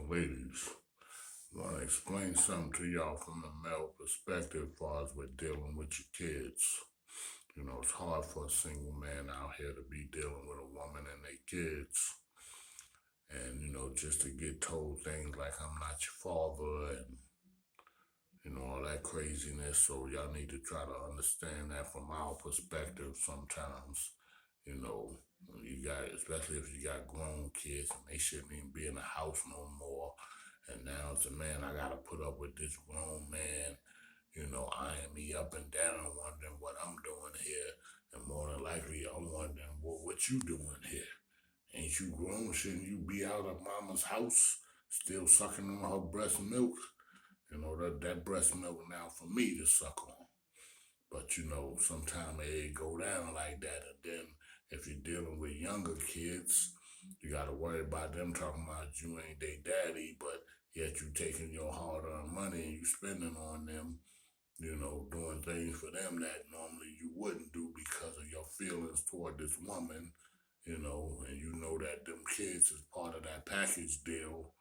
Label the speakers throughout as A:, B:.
A: ladies, I'm gonna explain something to y'all from the male perspective as far as we're dealing with your kids. It's hard for a single man out here to be dealing with a woman and their kids. And, just to get told things like I'm not your father and, all that craziness. So y'all need to try to understand that from our perspective sometimes. You know, you got, especially if you got grown kids and they shouldn't even be in the house no more. And now as a man, I gotta put up with this grown man, eyeing me up and down, wondering what I'm doing here. And more than likely, I'm wondering, well, what you doing here? Ain't you grown? Shouldn't you be out of mama's house, still sucking on her breast milk? That breast milk now for me to suck on. But sometimes it go down like that. And then if you're dealing with younger kids, you gotta worry about them talking about you ain't their daddy, but yet you taking your hard-earned money and you spending on them, doing things for them that normally you wouldn't do because of your feelings toward this woman, and you know that them kids is part of that package deal,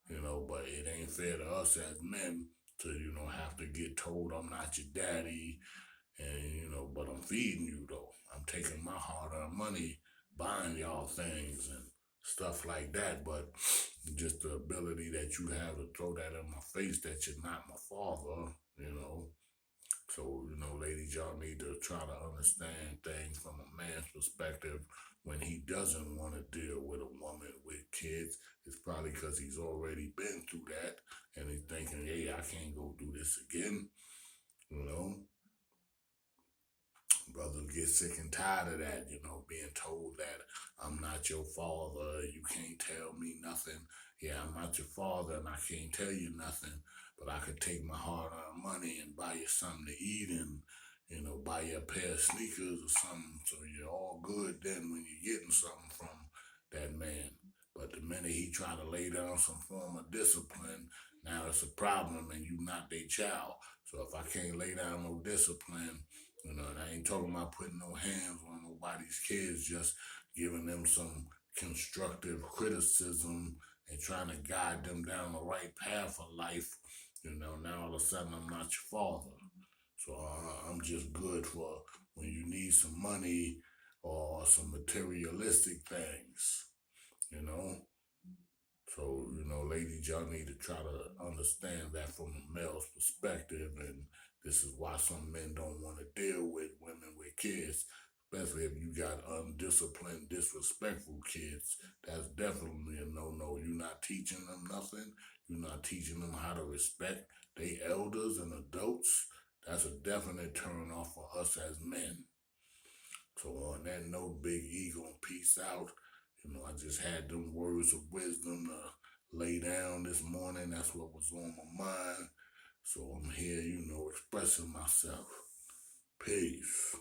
A: but it ain't fair to us as men to, have to get told I'm not your daddy and but I'm feeding you though. I'm taking my hard-earned money, buying y'all things and stuff like that. But just the ability that you have to throw that in my face that you're not my father, So, ladies, y'all need to try to understand things from a man's perspective when he doesn't want to deal with a woman with kids. It's probably because he's already been through that and he's thinking, hey, I can't go do this again, you know. Brothers get sick and tired of that, being told that I'm not your father, you can't tell me nothing. Yeah, I'm not your father and I can't tell you nothing, but I could take my hard-earned money and buy you something to eat and, buy you a pair of sneakers or something so you're all good then when you're getting something from that man. But the minute he try to lay down some form of discipline, now it's a problem and you not their child. So if I can't lay down no discipline, and I ain't talking about putting no hands on nobody's kids, just giving them some constructive criticism and trying to guide them down the right path of life. Now all of a sudden I'm not your father. So I'm just good for when you need some money or some materialistic things, you know. So, ladies, y'all need to try to understand that from a male's perspective. And this is why some men don't want to deal with women with kids, especially if you got undisciplined, disrespectful kids. That's definitely a no-no. You're not teaching them nothing. You're not teaching them how to respect their elders and adults. That's a definite turn off for us as men. So on that note, big ego and peace out. I just had them words of wisdom to lay down this morning. That's what was on my mind. So I'm here, expressing myself. Peace.